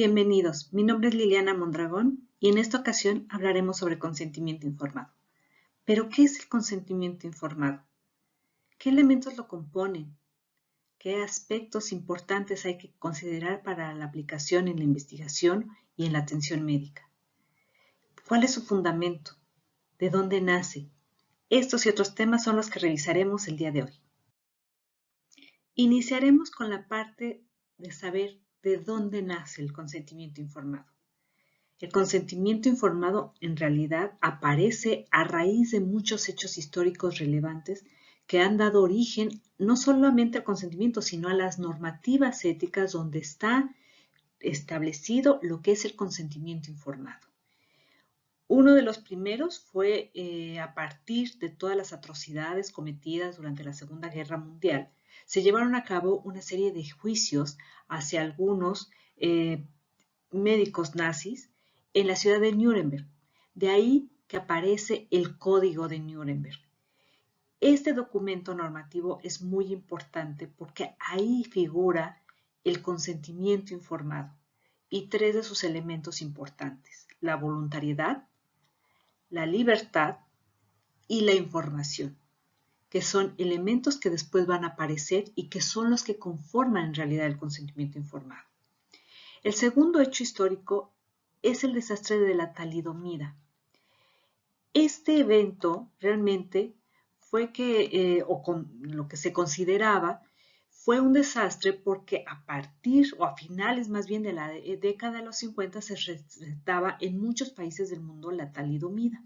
Bienvenidos, mi nombre es Liliana Mondragón y en esta ocasión hablaremos sobre consentimiento informado. ¿Pero qué es el consentimiento informado? ¿Qué elementos lo componen? ¿Qué aspectos importantes hay que considerar para la aplicación en la investigación y en la atención médica? ¿Cuál es su fundamento? ¿De dónde nace? Estos y otros temas son los que revisaremos el día de hoy. Iniciaremos con la parte de saber de dónde nace el consentimiento informado. El consentimiento informado en realidad aparece a raíz de muchos hechos históricos relevantes que han dado origen no solamente al consentimiento, sino a las normativas éticas donde está establecido lo que es el consentimiento informado. Uno de los primeros fue a partir de todas las atrocidades cometidas durante la Segunda Guerra Mundial. Se llevaron a cabo una serie de juicios hacia algunos médicos nazis en la ciudad de Nuremberg. De ahí que aparece el Código de Nuremberg. Este documento normativo es muy importante porque ahí figura el consentimiento informado y tres de sus elementos importantes: la voluntariedad, la libertad y la información, que son elementos que después van a aparecer y que son los que conforman en realidad el consentimiento informado. El segundo hecho histórico es el desastre de la talidomida. Este evento realmente fue lo que se consideraba, fue un desastre porque a partir o a finales más bien de la década de los 50 se recetaba en muchos países del mundo la talidomida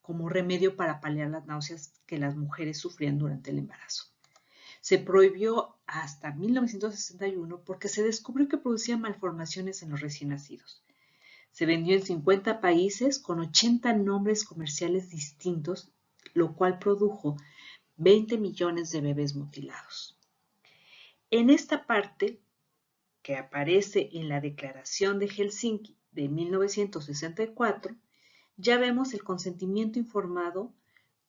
como remedio para paliar las náuseas que las mujeres sufrían durante el embarazo. Se prohibió hasta 1961 porque se descubrió que producía malformaciones en los recién nacidos. Se vendió en 50 países con 80 nombres comerciales distintos, lo cual produjo 20 millones de bebés mutilados. En esta parte, que aparece en la Declaración de Helsinki de 1964, ya vemos el consentimiento informado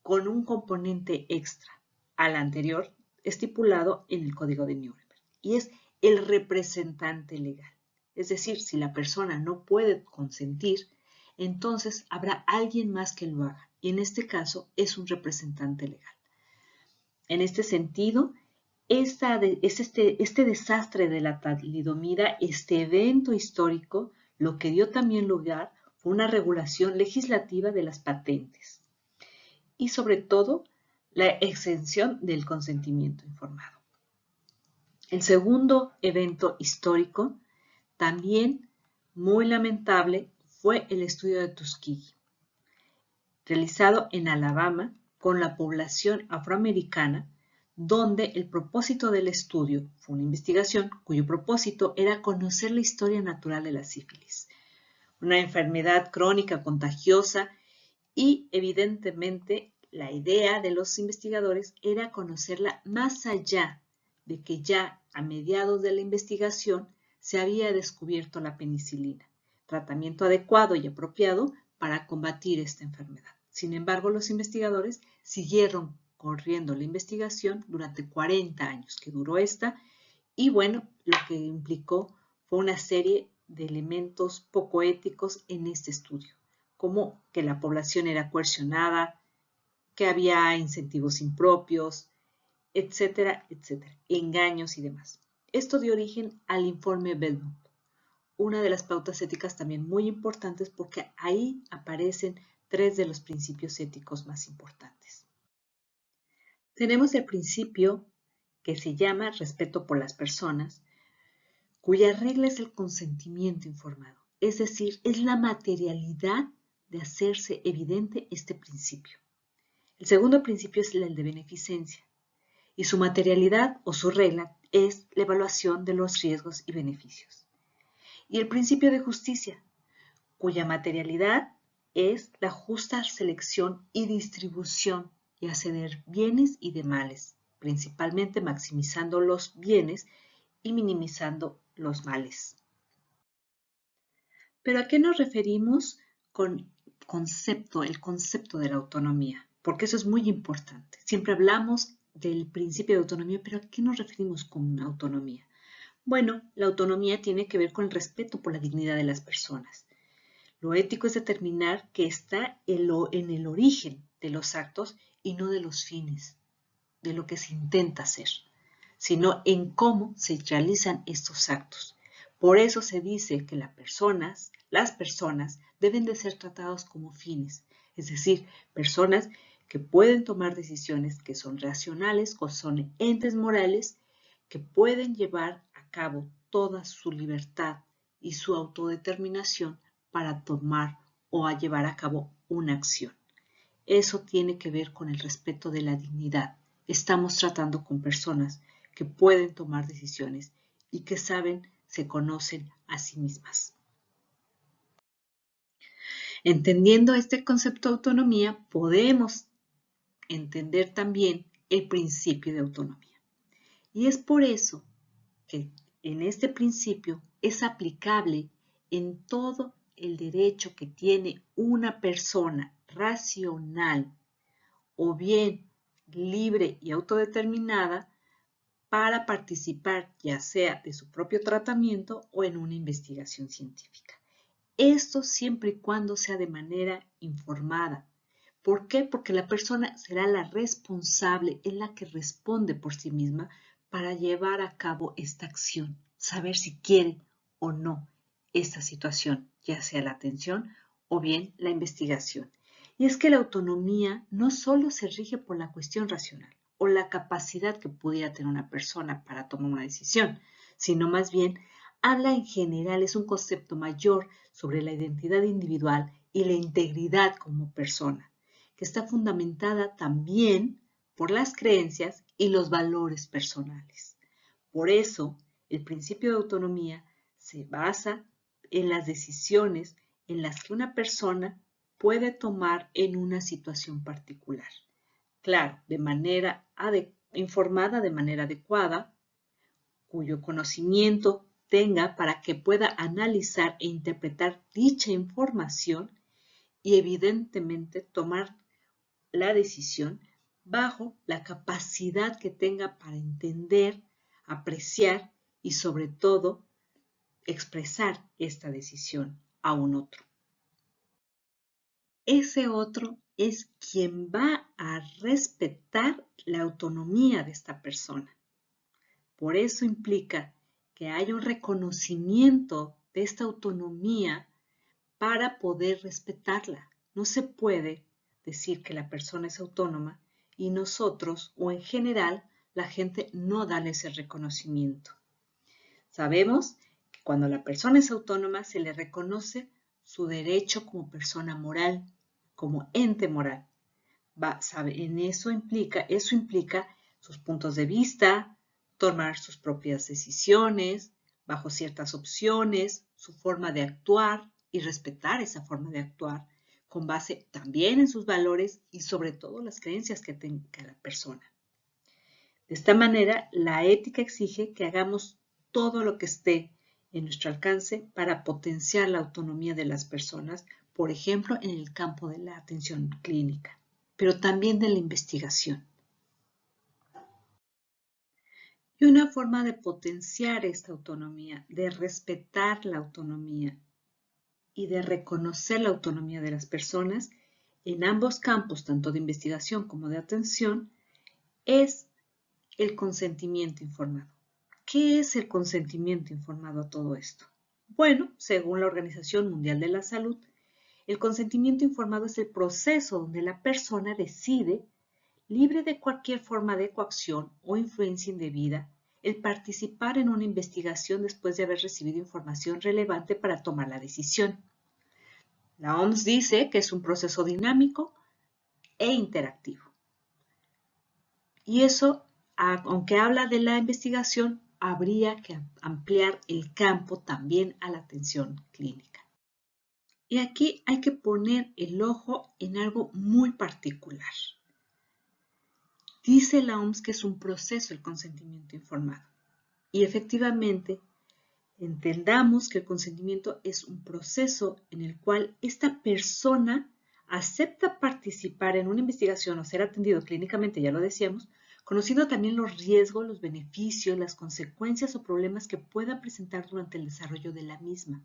con un componente extra al anterior estipulado en el Código de Nuremberg, y es el representante legal. Es decir, si la persona no puede consentir, entonces habrá alguien más que lo haga, y en este caso es un representante legal. En este sentido, este desastre de la talidomida, este evento histórico, lo que dio también lugar fue una regulación legislativa de las patentes y sobre todo la exención del consentimiento informado. El segundo evento histórico, también muy lamentable, fue el estudio de Tuskegee, realizado en Alabama con la población afroamericana, donde el propósito del estudio fue una investigación cuyo propósito era conocer la historia natural de la sífilis, una enfermedad crónica contagiosa, y evidentemente la idea de los investigadores era conocerla más allá de que ya a mediados de la investigación se había descubierto la penicilina, tratamiento adecuado y apropiado para combatir esta enfermedad. Sin embargo, los investigadores siguieron corriendo la investigación durante 40 años que duró esta, y bueno, lo que implicó fue una serie de elementos poco éticos en este estudio, como que la población era coercionada, que había incentivos impropios, etcétera, etcétera, engaños y demás. Esto dio origen al informe Belmont, una de las pautas éticas también muy importantes porque ahí aparecen tres de los principios éticos más importantes. Tenemos el principio que se llama respeto por las personas, cuya regla es el consentimiento informado, es decir, es la materialidad de hacerse evidente este principio. El segundo principio es el de beneficencia, y su materialidad o su regla es la evaluación de los riesgos y beneficios. Y el principio de justicia, cuya materialidad es la justa selección y distribución, ya sea de bienes y de males, principalmente maximizando los bienes y minimizando los males. ¿Pero a qué nos referimos con el concepto de la autonomía? Porque eso es muy importante. Siempre hablamos del principio de autonomía, pero ¿a qué nos referimos con autonomía? Bueno, la autonomía tiene que ver con el respeto por la dignidad de las personas. Lo ético es determinar que está en el origen de los actos y no de los fines, de lo que se intenta hacer, sino en cómo se realizan estos actos. Por eso se dice que las personas deben de ser tratadas como fines, es decir, personas que pueden tomar decisiones que son racionales, que son entes morales, que pueden llevar a cabo toda su libertad y su autodeterminación para tomar o a llevar a cabo una acción. Eso tiene que ver con el respeto de la dignidad. Estamos tratando con personas que pueden tomar decisiones y que se conocen a sí mismas. Entendiendo este concepto de autonomía, podemos entender también el principio de autonomía. Y es por eso que en este principio es aplicable en todo el derecho que tiene una persona racional o bien libre y autodeterminada para participar ya sea de su propio tratamiento o en una investigación científica. Esto siempre y cuando sea de manera informada. ¿Por qué? Porque la persona será la responsable, es la que responde por sí misma para llevar a cabo esta acción, saber si quiere o no esta situación, ya sea la atención o bien la investigación. Y es que la autonomía no solo se rige por la cuestión racional o la capacidad que pudiera tener una persona para tomar una decisión, sino más bien habla en general, es un concepto mayor sobre la identidad individual y la integridad como persona, que está fundamentada también por las creencias y los valores personales. Por eso, el principio de autonomía se basa en las decisiones en las que una persona puede tomar en una situación particular. Claro, de manera informada, de manera adecuada, cuyo conocimiento tenga para que pueda analizar e interpretar dicha información y evidentemente tomar la decisión bajo la capacidad que tenga para entender, apreciar y sobre todo expresar esta decisión a un otro. Ese otro es quien va a respetar la autonomía de esta persona. Por eso implica que haya un reconocimiento de esta autonomía para poder respetarla. No se puede decir que la persona es autónoma y nosotros o en general la gente no da ese reconocimiento. Sabemos que cuando la persona es autónoma se le reconoce su derecho como persona moral, como ente moral. Eso implica sus puntos de vista, tomar sus propias decisiones, bajo ciertas opciones, su forma de actuar y respetar esa forma de actuar con base también en sus valores y sobre todo las creencias que tenga la persona. De esta manera, la ética exige que hagamos todo lo que esté en nuestro alcance para potenciar la autonomía de las personas, por ejemplo, en el campo de la atención clínica, pero también de la investigación. Y una forma de potenciar esta autonomía, de respetar la autonomía y de reconocer la autonomía de las personas en ambos campos, tanto de investigación como de atención, es el consentimiento informado. ¿Qué es el consentimiento informado a todo esto? Bueno, según la Organización Mundial de la Salud, el consentimiento informado es el proceso donde la persona decide, libre de cualquier forma de coacción o influencia indebida, el participar en una investigación después de haber recibido información relevante para tomar la decisión. La OMS dice que es un proceso dinámico e interactivo. Y eso, aunque habla de la investigación, habría que ampliar el campo también a la atención clínica. Y aquí hay que poner el ojo en algo muy particular. Dice la OMS que es un proceso el consentimiento informado. Y efectivamente, entendamos que el consentimiento es un proceso en el cual esta persona acepta participar en una investigación o ser atendido clínicamente, ya lo decíamos, conociendo también los riesgos, los beneficios, las consecuencias o problemas que pueda presentar durante el desarrollo de la misma.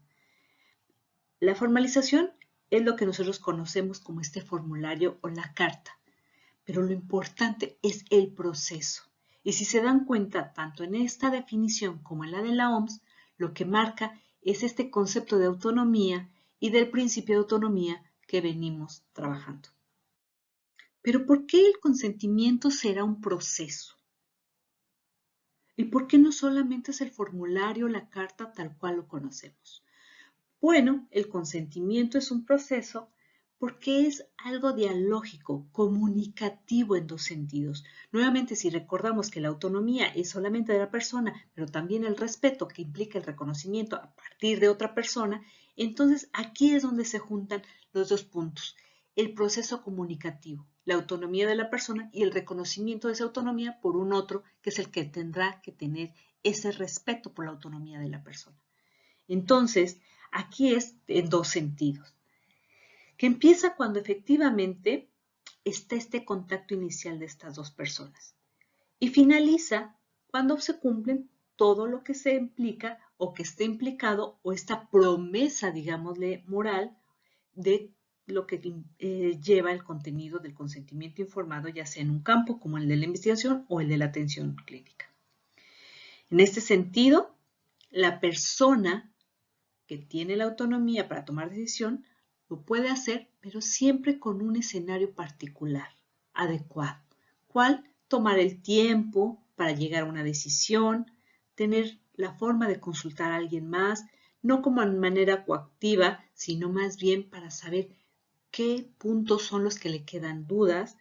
La formalización es lo que nosotros conocemos como este formulario o la carta, pero lo importante es el proceso. Y si se dan cuenta, tanto en esta definición como en la de la OMS, lo que marca es este concepto de autonomía y del principio de autonomía que venimos trabajando. Pero ¿por qué el consentimiento será un proceso? ¿Y por qué no solamente es el formulario o la carta tal cual lo conocemos? Bueno, el consentimiento es un proceso porque es algo dialógico, comunicativo en dos sentidos. Nuevamente, si recordamos que la autonomía es solamente de la persona, pero también el respeto que implica el reconocimiento a partir de otra persona, entonces aquí es donde se juntan los dos puntos. El proceso comunicativo, la autonomía de la persona y el reconocimiento de esa autonomía por un otro, que es el que tendrá que tener ese respeto por la autonomía de la persona. Entonces, aquí es en dos sentidos, que empieza cuando efectivamente está este contacto inicial de estas dos personas y finaliza cuando se cumplen todo lo que se implica o que esté implicado o esta promesa, digámosle, moral de lo que lleva el contenido del consentimiento informado, ya sea en un campo como el de la investigación o el de la atención clínica. En este sentido, la persona que tiene la autonomía para tomar decisión, lo puede hacer, pero siempre con un escenario particular, adecuado. ¿Cuál? Tomar el tiempo para llegar a una decisión, tener la forma de consultar a alguien más, no como de manera coactiva, sino más bien para saber qué puntos son los que le quedan dudas,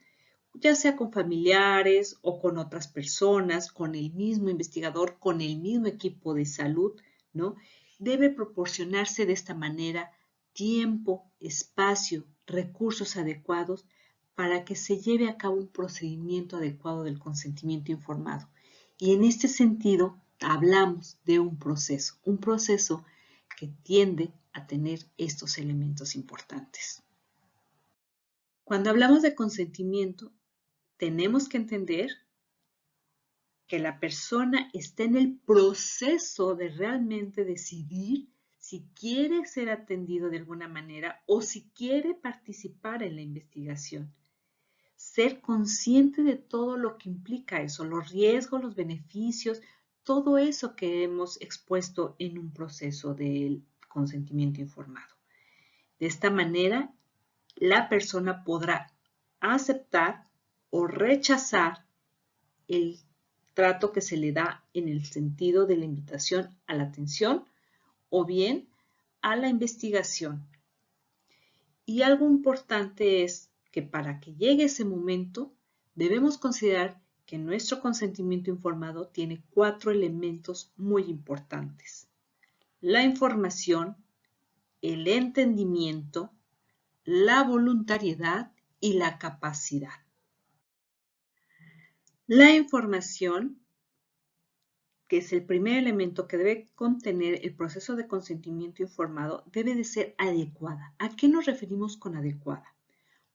ya sea con familiares o con otras personas, con el mismo investigador, con el mismo equipo de salud, ¿no? Debe proporcionarse de esta manera tiempo, espacio, recursos adecuados para que se lleve a cabo un procedimiento adecuado del consentimiento informado. Y en este sentido, hablamos de un proceso que tiende a tener estos elementos importantes. Cuando hablamos de consentimiento, tenemos que entender que la persona está en el proceso de realmente decidir si quiere ser atendido de alguna manera o si quiere participar en la investigación. Ser consciente de todo lo que implica eso, los riesgos, los beneficios, todo eso que hemos expuesto en un proceso del consentimiento informado. De esta manera, la persona podrá aceptar o rechazar el trato que se le da en el sentido de la invitación a la atención o bien a la investigación. Y algo importante es que para que llegue ese momento debemos considerar que nuestro consentimiento informado tiene 4 elementos muy importantes: la información, el entendimiento, la voluntariedad y la capacidad. La información, que es el primer elemento que debe contener el proceso de consentimiento informado, debe de ser adecuada. ¿A qué nos referimos con adecuada?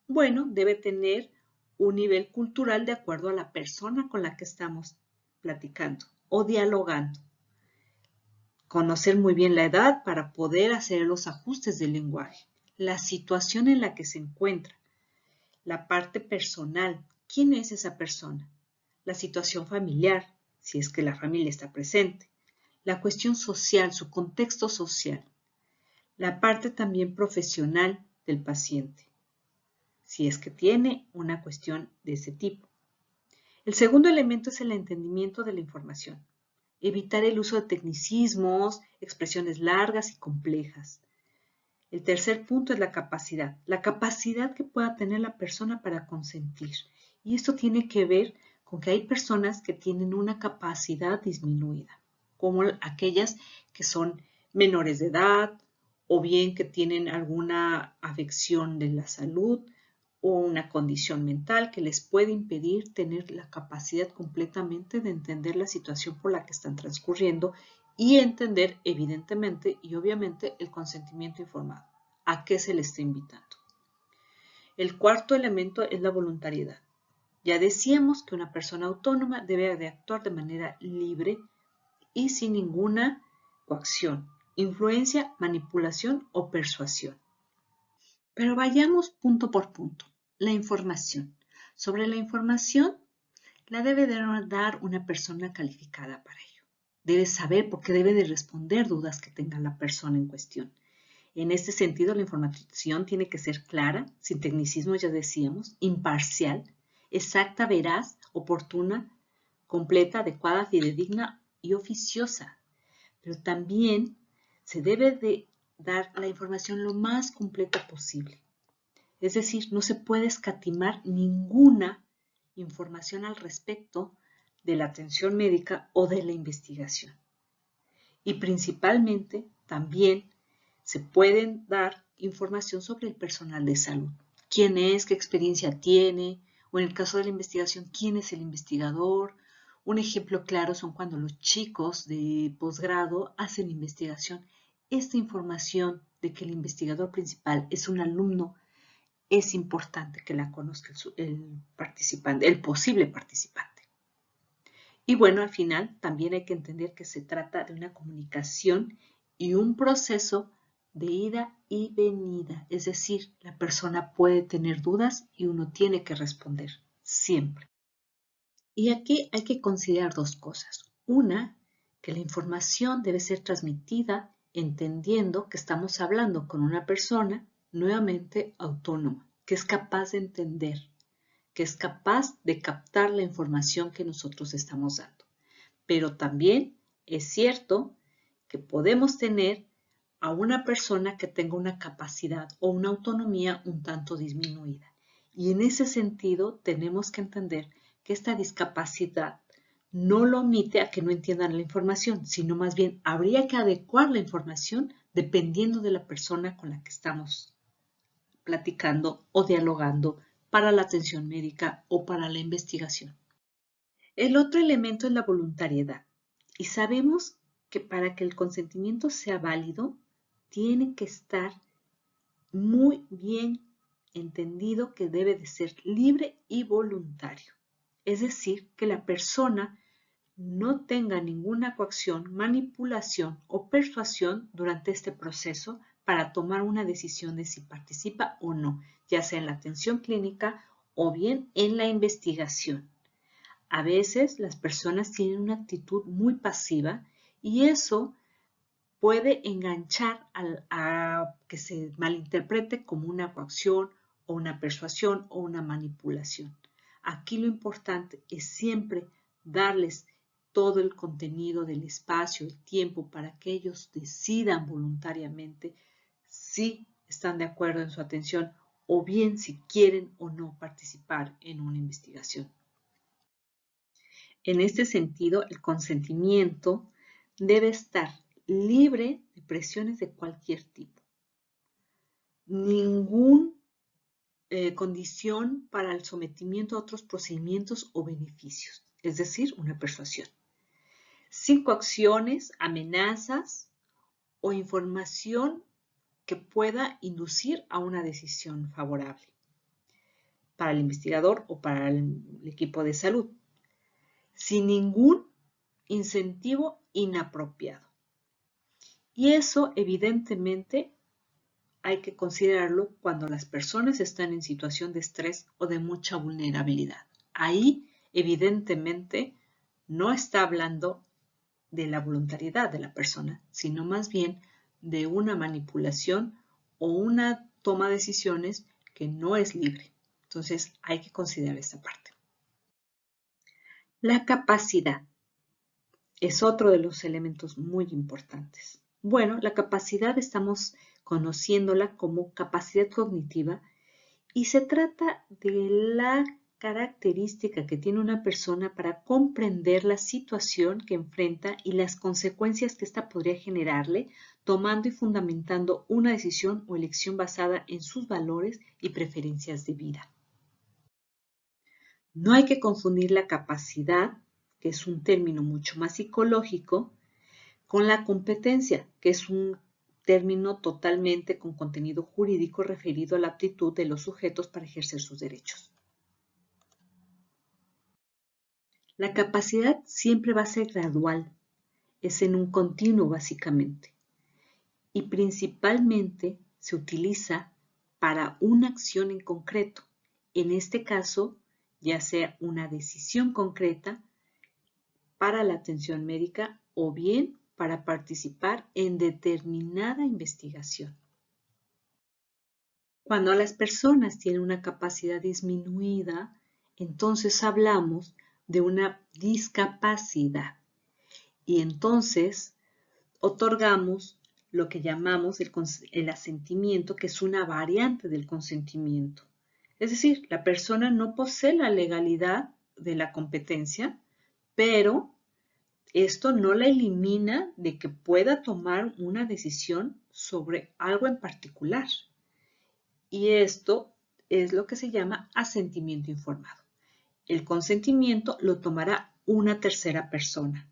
Bueno, debe tener un nivel cultural de acuerdo a la persona con la que estamos platicando o dialogando. Conocer muy bien la edad para poder hacer los ajustes del lenguaje, la situación en la que se encuentra, la parte personal, ¿quién es esa persona? La situación familiar, si es que la familia está presente, la cuestión social, su contexto social, la parte también profesional del paciente, si es que tiene una cuestión de ese tipo. El segundo elemento es el entendimiento de la información. Evitar el uso de tecnicismos, expresiones largas y complejas. El tercer punto es la capacidad que pueda tener la persona para consentir. Y esto tiene que ver con que hay personas que tienen una capacidad disminuida, como aquellas que son menores de edad o bien que tienen alguna afección de la salud o una condición mental que les puede impedir tener la capacidad completamente de entender la situación por la que están transcurriendo y entender evidentemente y obviamente el consentimiento informado, a qué se le está invitando. El cuarto elemento es la voluntariedad. Ya decíamos que una persona autónoma debe de actuar de manera libre y sin ninguna coacción, influencia, manipulación o persuasión. Pero vayamos punto por punto. La información. Sobre la información, la debe de dar una persona calificada para ello. Debe saber porque debe de responder dudas que tenga la persona en cuestión. En este sentido, la información tiene que ser clara, sin tecnicismos, ya decíamos, imparcial, exacta, veraz, oportuna, completa, adecuada, fidedigna y oficiosa. Pero también se debe de dar la información lo más completa posible. Es decir, no se puede escatimar ninguna información al respecto de la atención médica o de la investigación. Y principalmente también se pueden dar información sobre el personal de salud. ¿Quién es? ¿Qué experiencia tiene? O en el caso de la investigación, ¿quién es el investigador? Un ejemplo claro son cuando los chicos de posgrado hacen investigación. Esta información de que el investigador principal es un alumno es importante que la conozca el participante, el posible participante. Y bueno, al final también hay que entender que se trata de una comunicación y un proceso de ida y venida. Es decir, la persona puede tener dudas y uno tiene que responder siempre. Y aquí hay que considerar dos cosas. Una, que la información debe ser transmitida entendiendo que estamos hablando con una persona nuevamente autónoma, que es capaz de entender, que es capaz de captar la información que nosotros estamos dando. Pero también es cierto que podemos tener a una persona que tenga una capacidad o una autonomía un tanto disminuida. Y en ese sentido tenemos que entender que esta discapacidad no lo omite a que no entiendan la información, sino más bien habría que adecuar la información dependiendo de la persona con la que estamos platicando o dialogando para la atención médica o para la investigación. El otro elemento es la voluntariedad. Y sabemos que para que el consentimiento sea válido, tiene que estar muy bien entendido que debe de ser libre y voluntario. Es decir, que la persona no tenga ninguna coacción, manipulación o persuasión durante este proceso para tomar una decisión de si participa o no, ya sea en la atención clínica o bien en la investigación. A veces las personas tienen una actitud muy pasiva y eso puede enganchar a que se malinterprete como una coacción o una persuasión o una manipulación. Aquí lo importante es siempre darles todo el contenido del espacio, el tiempo para que ellos decidan voluntariamente si están de acuerdo en su atención o bien si quieren o no participar en una investigación. En este sentido, el consentimiento debe estar libre de presiones de cualquier tipo. Ninguna condición para el sometimiento a otros procedimientos o beneficios, es decir, una persuasión. Sin coacciones, amenazas o información que pueda inducir a una decisión favorable para el investigador o para el equipo de salud. Sin ningún incentivo inapropiado. Y eso evidentemente hay que considerarlo cuando las personas están en situación de estrés o de mucha vulnerabilidad. Ahí evidentemente no está hablando de la voluntariedad de la persona, sino más bien de una manipulación o una toma de decisiones que no es libre. Entonces hay que considerar esta parte. La capacidad es otro de los elementos muy importantes. Bueno, la capacidad estamos conociéndola como capacidad cognitiva y se trata de la característica que tiene una persona para comprender la situación que enfrenta y las consecuencias que ésta podría generarle, tomando y fundamentando una decisión o elección basada en sus valores y preferencias de vida. No hay que confundir la capacidad, que es un término mucho más psicológico, con la competencia, que es un término totalmente con contenido jurídico referido a la aptitud de los sujetos para ejercer sus derechos. La capacidad siempre va a ser gradual, es en un continuo básicamente, y principalmente se utiliza para una acción en concreto, en este caso, ya sea una decisión concreta para la atención médica o bien para participar en determinada investigación. Cuando las personas tienen una capacidad disminuida, entonces hablamos de una discapacidad y entonces otorgamos lo que llamamos el asentimiento, que es una variante del consentimiento. Es decir, la persona no posee la legalidad de la competencia, pero esto no la elimina de que pueda tomar una decisión sobre algo en particular. Y esto es lo que se llama asentimiento informado. El consentimiento lo tomará una tercera persona.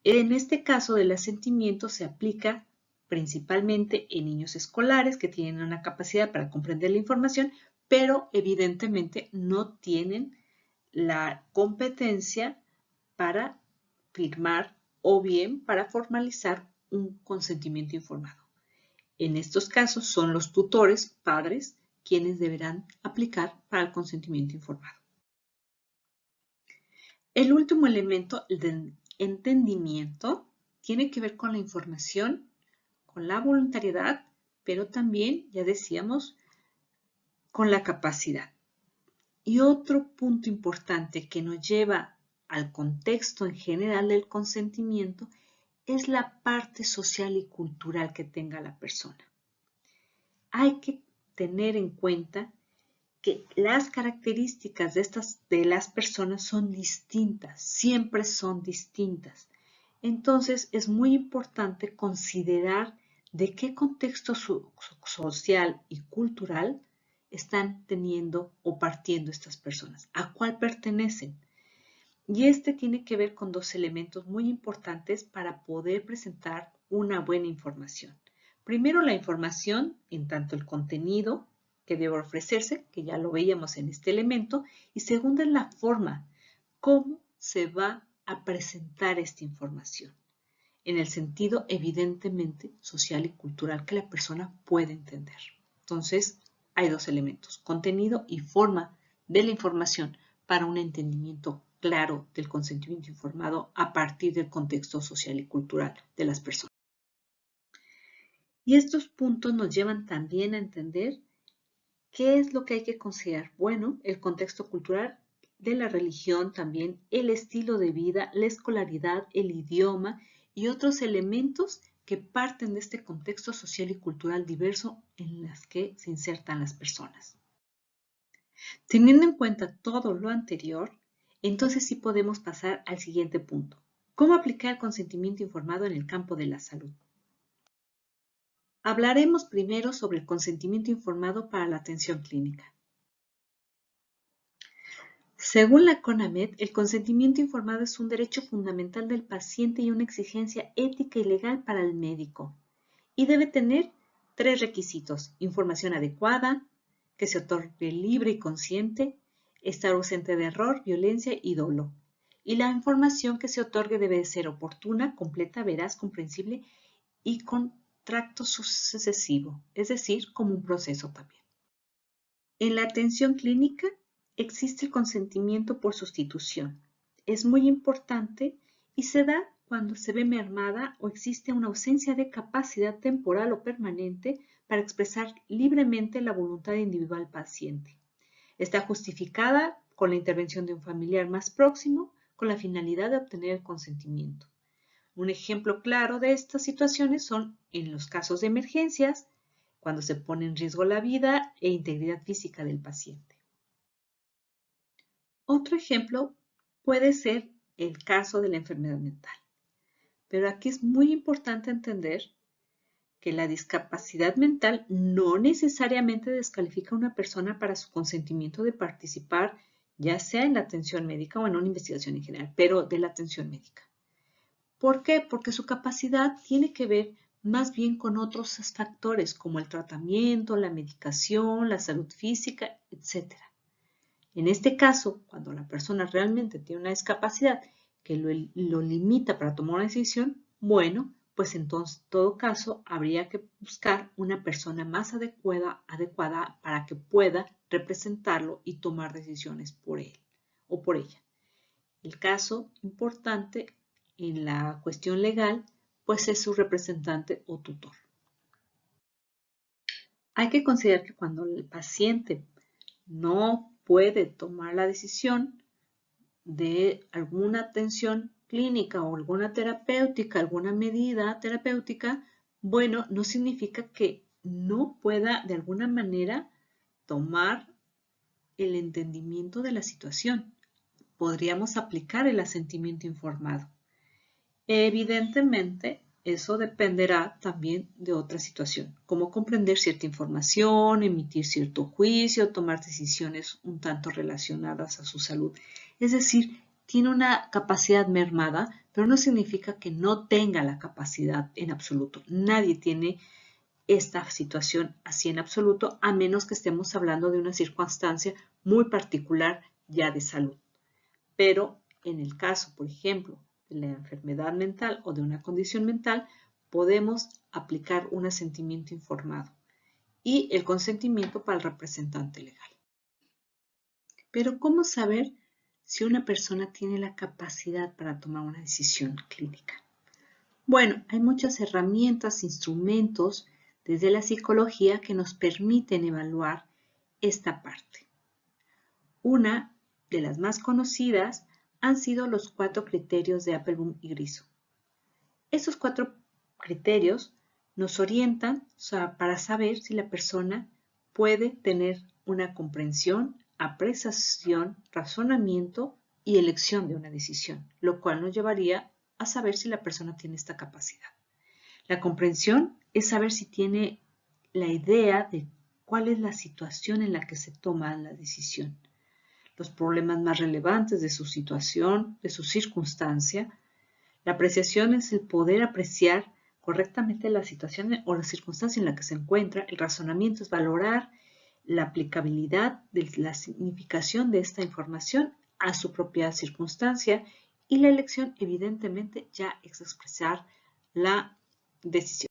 En este caso del asentimiento se aplica principalmente en niños escolares que tienen una capacidad para comprender la información, pero evidentemente no tienen la competencia para firmar o bien para formalizar un consentimiento informado. En estos casos son los tutores, padres, quienes deberán aplicar para el consentimiento informado. El último elemento del entendimiento tiene que ver con la información, con la voluntariedad, pero también, ya decíamos, con la capacidad. Y otro punto importante que nos lleva al contexto en general del consentimiento es la parte social y cultural que tenga la persona. Hay que tener en cuenta que las características de las personas son distintas, siempre son distintas. Entonces es muy importante considerar de qué contexto social y cultural están teniendo o partiendo estas personas, a cuál pertenecen. Y este tiene que ver con dos elementos muy importantes para poder presentar una buena información. Primero, la información en tanto el contenido que debe ofrecerse, que ya lo veíamos en este elemento, y segunda es la forma, cómo se va a presentar esta información, en el sentido evidentemente social y cultural que la persona puede entender. Entonces, hay dos elementos, contenido y forma de la información para un entendimiento claro del consentimiento informado a partir del contexto social y cultural de las personas. Y estos puntos nos llevan también a entender qué es lo que hay que considerar. Bueno, el contexto cultural de la religión también, el estilo de vida, la escolaridad, el idioma y otros elementos que parten de este contexto social y cultural diverso en las que se insertan las personas. Teniendo en cuenta todo lo anterior, entonces sí podemos pasar al siguiente punto. ¿Cómo aplicar el consentimiento informado en el campo de la salud? Hablaremos primero sobre el consentimiento informado para la atención clínica. Según la CONAMED, el consentimiento informado es un derecho fundamental del paciente y una exigencia ética y legal para el médico. Y debe tener tres requisitos: información adecuada, que se otorgue libre y consciente, estar ausente de error, violencia y dolo. Y la información que se otorgue debe ser oportuna, completa, veraz, comprensible y con tracto sucesivo, es decir, como un proceso también. En la atención clínica existe el consentimiento por sustitución. Es muy importante y se da cuando se ve mermada o existe una ausencia de capacidad temporal o permanente para expresar libremente la voluntad individual del paciente. Está justificada con la intervención de un familiar más próximo con la finalidad de obtener el consentimiento. Un ejemplo claro de estas situaciones son en los casos de emergencias, cuando se pone en riesgo la vida e integridad física del paciente. Otro ejemplo puede ser el caso de la enfermedad mental. Pero aquí es muy importante entender que la discapacidad mental no necesariamente descalifica a una persona para su consentimiento de participar, ya sea en la atención médica o en una investigación en general, pero de la atención médica. ¿Por qué? Porque su capacidad tiene que ver más bien con otros factores como el tratamiento, la medicación, la salud física, etc. En este caso, cuando la persona realmente tiene una discapacidad que lo limita para tomar una decisión, bueno, pues entonces, en todo caso, habría que buscar una persona más adecuada para que pueda representarlo y tomar decisiones por él o por ella. El caso importante en la cuestión legal, pues es su representante o tutor. Hay que considerar que cuando el paciente no puede tomar la decisión de alguna atención clínica o alguna terapéutica, alguna medida terapéutica, bueno, no significa que no pueda de alguna manera tomar el entendimiento de la situación. Podríamos aplicar el asentimiento informado. Evidentemente, eso dependerá también de otra situación, como comprender cierta información, emitir cierto juicio, tomar decisiones un tanto relacionadas a su salud. Es decir, tiene una capacidad mermada, pero no significa que no tenga la capacidad en absoluto. Nadie tiene esta situación así en absoluto, a menos que estemos hablando de una circunstancia muy particular ya de salud. Pero en el caso, por ejemplo, de la enfermedad mental o de una condición mental, podemos aplicar un asentimiento informado y el consentimiento para el representante legal. Pero ¿cómo saber si una persona tiene la capacidad para tomar una decisión clínica? Bueno, hay muchas herramientas, instrumentos desde la psicología que nos permiten evaluar esta parte. Una de las más conocidas han sido los 4 criterios de Appelbaum y Griso. Estos 4 criterios nos orientan para saber si la persona puede tener una comprensión, apreciación, razonamiento y elección de una decisión, lo cual nos llevaría a saber si la persona tiene esta capacidad. La comprensión es saber si tiene la idea de cuál es la situación en la que se toma la decisión, los problemas más relevantes de su situación, de su circunstancia. La apreciación es el poder apreciar correctamente la situación o la circunstancia en la que se encuentra. El razonamiento es valorar la aplicabilidad de la significación de esta información a su propia circunstancia, y la elección, evidentemente, ya es expresar la decisión.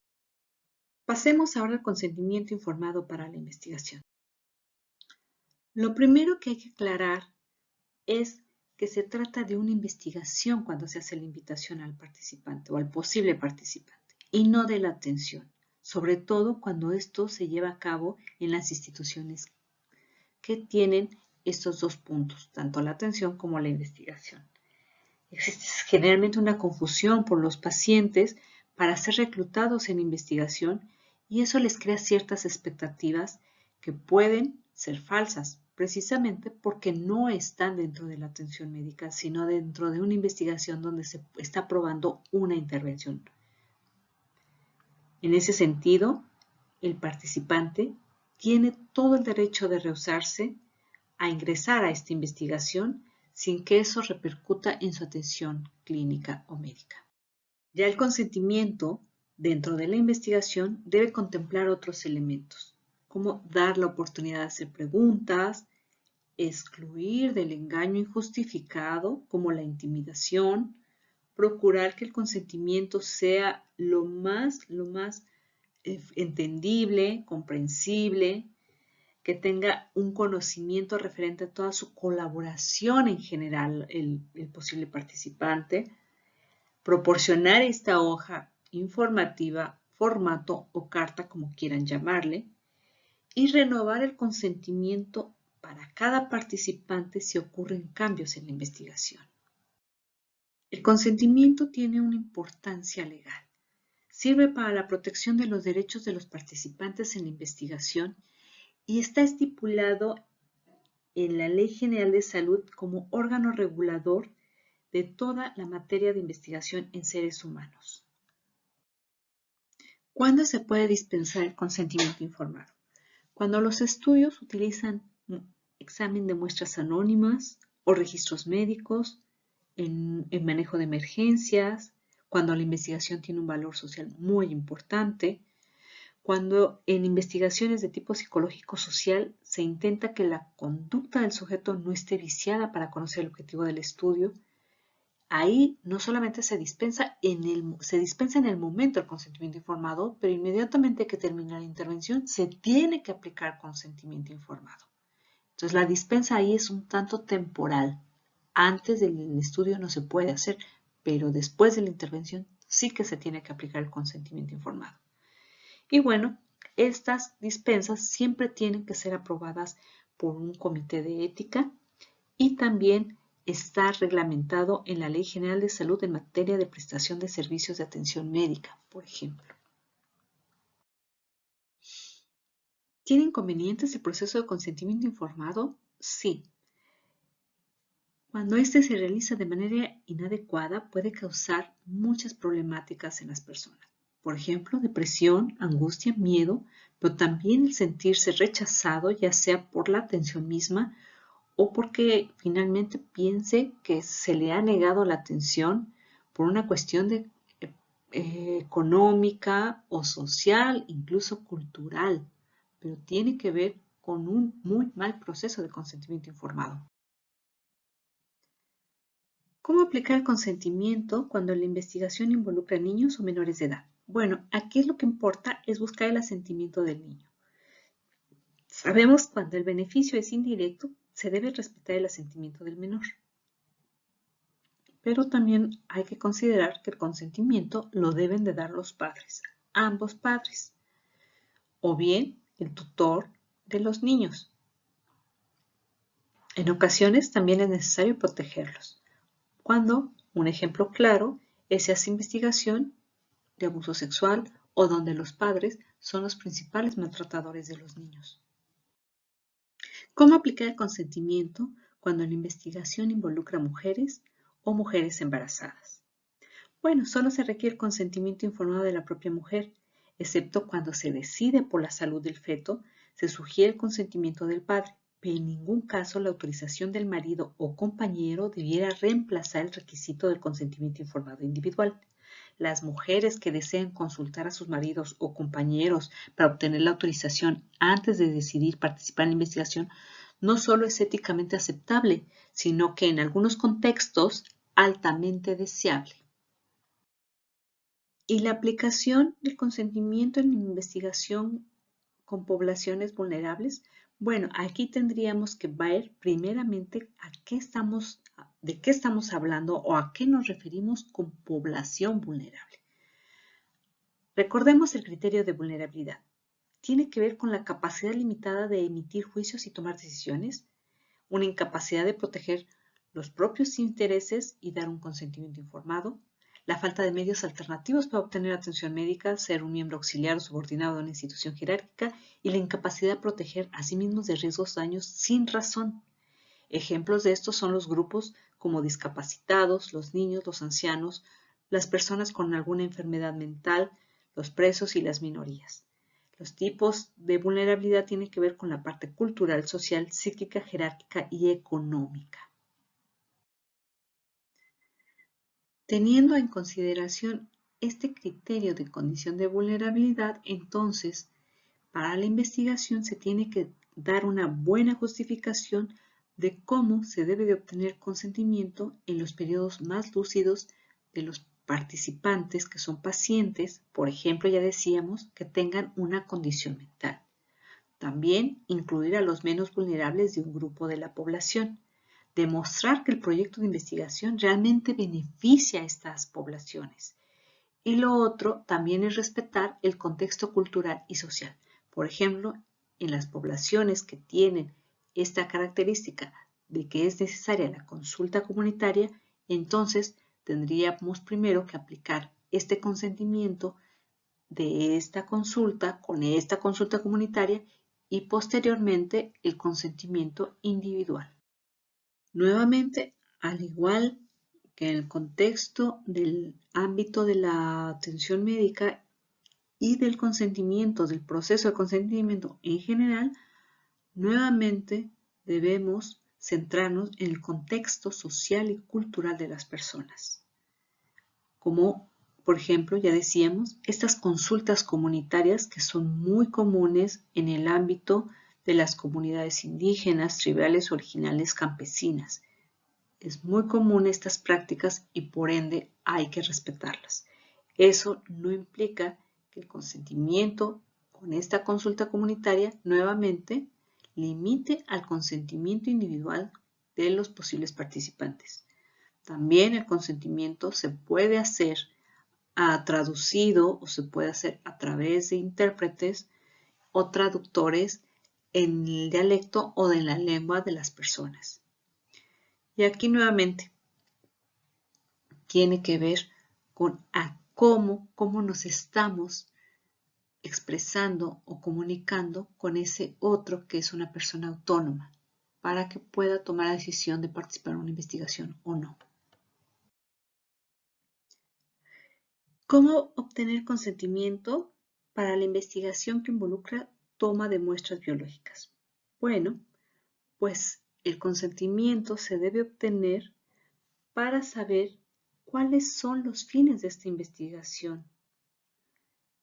Pasemos ahora al consentimiento informado para la investigación. Lo primero que hay que aclarar es que se trata de una investigación cuando se hace la invitación al participante o al posible participante, y no de la atención, sobre todo cuando esto se lleva a cabo en las instituciones que tienen estos 2 puntos, tanto la atención como la investigación. Existe generalmente una confusión por los pacientes para ser reclutados en investigación, y eso les crea ciertas expectativas que pueden ser falsas, precisamente porque no están dentro de la atención médica, sino dentro de una investigación donde se está probando una intervención. En ese sentido, el participante tiene todo el derecho de rehusarse a ingresar a esta investigación sin que eso repercuta en su atención clínica o médica. Ya el consentimiento dentro de la investigación debe contemplar otros elementos, como dar la oportunidad de hacer preguntas, excluir del engaño injustificado, como la intimidación, procurar que el consentimiento sea lo más entendible, comprensible, que tenga un conocimiento referente a toda su colaboración en general, el posible participante, proporcionar esta hoja informativa, formato o carta, como quieran llamarle, y renovar el consentimiento para cada participante si ocurren cambios en la investigación. El consentimiento tiene una importancia legal. Sirve para la protección de los derechos de los participantes en la investigación y está estipulado en la Ley General de Salud como órgano regulador de toda la materia de investigación en seres humanos. ¿Cuándo se puede dispensar el consentimiento informado? Cuando los estudios utilizan un examen de muestras anónimas o registros médicos, en manejo de emergencias, cuando la investigación tiene un valor social muy importante, Cuando en investigaciones de tipo psicológico-social se intenta que la conducta del sujeto no esté viciada para conocer el objetivo del estudio, ahí no solamente se dispensa en el momento el consentimiento informado, pero inmediatamente que termina la intervención se tiene que aplicar consentimiento informado. Entonces la dispensa ahí es un tanto temporal. Antes del estudio no se puede hacer, pero después de la intervención sí que se tiene que aplicar el consentimiento informado. Y bueno, estas dispensas siempre tienen que ser aprobadas por un comité de ética y también está reglamentado en la Ley General de Salud en materia de prestación de servicios de atención médica, por ejemplo. ¿Tiene inconvenientes el proceso de consentimiento informado? Sí. Cuando este se realiza de manera inadecuada, puede causar muchas problemáticas en las personas. Por ejemplo, depresión, angustia, miedo, pero también el sentirse rechazado, ya sea por la atención misma o porque finalmente piense que se le ha negado la atención por una cuestión económica o social, incluso cultural, pero tiene que ver con un muy mal proceso de consentimiento informado. ¿Cómo aplicar el consentimiento cuando la investigación involucra a niños o menores de edad? Bueno, aquí lo que importa es buscar el asentimiento del niño. Sabemos cuando el beneficio es indirecto, se debe respetar el asentimiento del menor. Pero también hay que considerar que el consentimiento lo deben de dar los padres, ambos padres, o bien el tutor de los niños. En ocasiones también es necesario protegerlos. Cuando, un ejemplo claro, es esa investigación de abuso sexual o donde los padres son los principales maltratadores de los niños. ¿Cómo aplicar el consentimiento cuando la investigación involucra a mujeres o mujeres embarazadas? Bueno, solo se requiere el consentimiento informado de la propia mujer, excepto cuando se decide por la salud del feto, se sugiere el consentimiento del padre, pero en ningún caso la autorización del marido o compañero debiera reemplazar el requisito del consentimiento informado individual. Las mujeres que deseen consultar a sus maridos o compañeros para obtener la autorización antes de decidir participar en la investigación no solo es éticamente aceptable, sino que en algunos contextos altamente deseable. Y la aplicación del consentimiento en investigación con poblaciones vulnerables, bueno, aquí tendríamos que ver primeramente de qué estamos hablando o a qué nos referimos con población vulnerable. Recordemos el criterio de vulnerabilidad. Tiene que ver con la capacidad limitada de emitir juicios y tomar decisiones, una incapacidad de proteger los propios intereses y dar un consentimiento informado, la falta de medios alternativos para obtener atención médica, ser un miembro auxiliar o subordinado de una institución jerárquica y la incapacidad de proteger a sí mismos de riesgos o daños sin razón. Ejemplos de estos son los grupos como discapacitados, los niños, los ancianos, las personas con alguna enfermedad mental, los presos y las minorías. Los tipos de vulnerabilidad tienen que ver con la parte cultural, social, psíquica, jerárquica y económica. Teniendo en consideración este criterio de condición de vulnerabilidad, entonces, para la investigación se tiene que dar una buena justificación de cómo se debe de obtener consentimiento en los periodos más lúcidos de los participantes que son pacientes, por ejemplo, ya decíamos, que tengan una condición mental. También incluir a los menos vulnerables de un grupo de la población. Demostrar que el proyecto de investigación realmente beneficia a estas poblaciones. Y lo otro también es respetar el contexto cultural y social. Por ejemplo, en las poblaciones que tienen esta característica de que es necesaria la consulta comunitaria, entonces tendríamos primero que aplicar este consentimiento de esta consulta con esta consulta comunitaria y posteriormente el consentimiento individual. Nuevamente, al igual que en el contexto del ámbito de la atención médica y del consentimiento, del proceso de consentimiento en general, nuevamente debemos centrarnos en el contexto social y cultural de las personas. Como Por ejemplo, ya decíamos, estas consultas comunitarias que son muy comunes en el ámbito de las comunidades indígenas, tribales, originales, campesinas. Es muy común estas prácticas y por ende hay que respetarlas. Eso no implica que el consentimiento con esta consulta comunitaria nuevamente limite al consentimiento individual de los posibles participantes. También el consentimiento se puede hacer traducido o se puede hacer a través de intérpretes o traductores en el dialecto o en la lengua de las personas. Y aquí nuevamente tiene que ver con cómo nos estamos expresando o comunicando con ese otro que es una persona autónoma para que pueda tomar la decisión de participar en una investigación o no. ¿Cómo obtener consentimiento para la investigación que involucra toma de muestras biológicas? Bueno, pues el consentimiento se debe obtener para saber cuáles son los fines de esta investigación.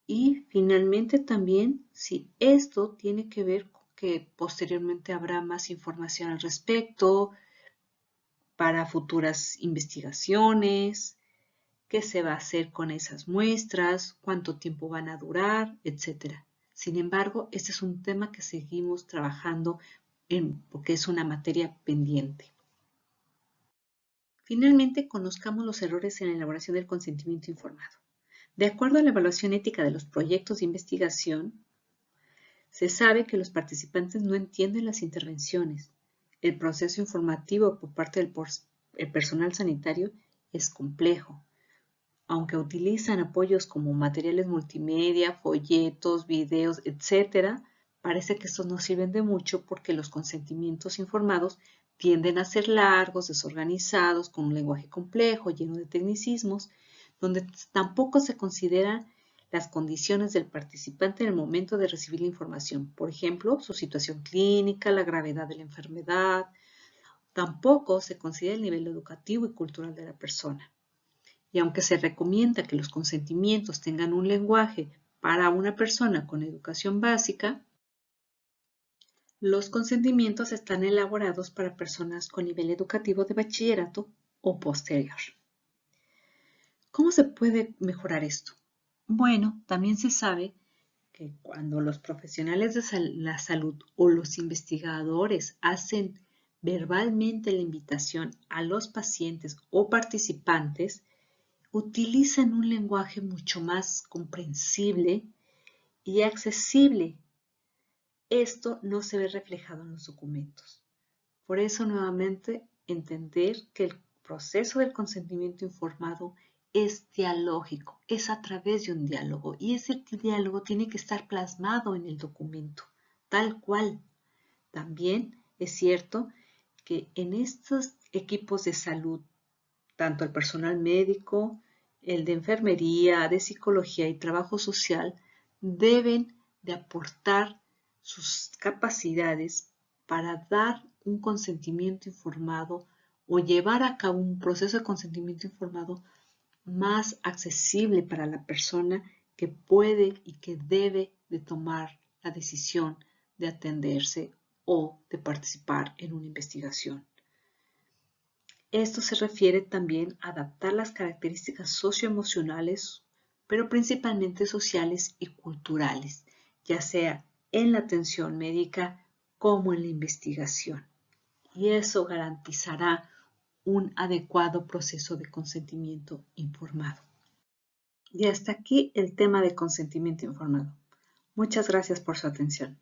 Y finalmente también si esto tiene que ver con que posteriormente habrá más información al respecto para futuras investigaciones, qué se va a hacer con esas muestras, cuánto tiempo van a durar, etc. Sin embargo, este es un tema que seguimos trabajando porque es una materia pendiente. Finalmente, conozcamos los errores en la elaboración del consentimiento informado. De acuerdo a la evaluación ética de los proyectos de investigación, se sabe que los participantes no entienden las intervenciones. El proceso informativo por parte del personal sanitario es complejo. Aunque utilizan apoyos como materiales multimedia, folletos, videos, etc., parece que estos no sirven de mucho porque los consentimientos informados tienden a ser largos, desorganizados, con un lenguaje complejo, lleno de tecnicismos, donde tampoco se consideran las condiciones del participante en el momento de recibir la información. Por ejemplo, su situación clínica, la gravedad de la enfermedad. Tampoco se considera el nivel educativo y cultural de la persona. Y aunque se recomienda que los consentimientos tengan un lenguaje para una persona con educación básica, los consentimientos están elaborados para personas con nivel educativo de bachillerato o posterior. ¿Cómo se puede mejorar esto? Bueno, también se sabe que cuando los profesionales de la salud o los investigadores hacen verbalmente la invitación a los pacientes o participantes, utilizan un lenguaje mucho más comprensible y accesible. Esto no se ve reflejado en los documentos. Por eso, nuevamente, entender que el proceso del consentimiento informado es dialógico, es a través de un diálogo y ese diálogo tiene que estar plasmado en el documento, tal cual. También es cierto que en estos equipos de salud, tanto el personal médico, el de enfermería, de psicología y trabajo social, deben de aportar sus capacidades para dar un consentimiento informado o llevar a cabo un proceso de consentimiento informado más accesible para la persona que puede y que debe de tomar la decisión de atenderse o de participar en una investigación. Esto se refiere también a adaptar las características socioemocionales, pero principalmente sociales y culturales, ya sea en la atención médica como en la investigación. Y eso garantizará un adecuado proceso de consentimiento informado. Y hasta aquí el tema de consentimiento informado. Muchas gracias por su atención.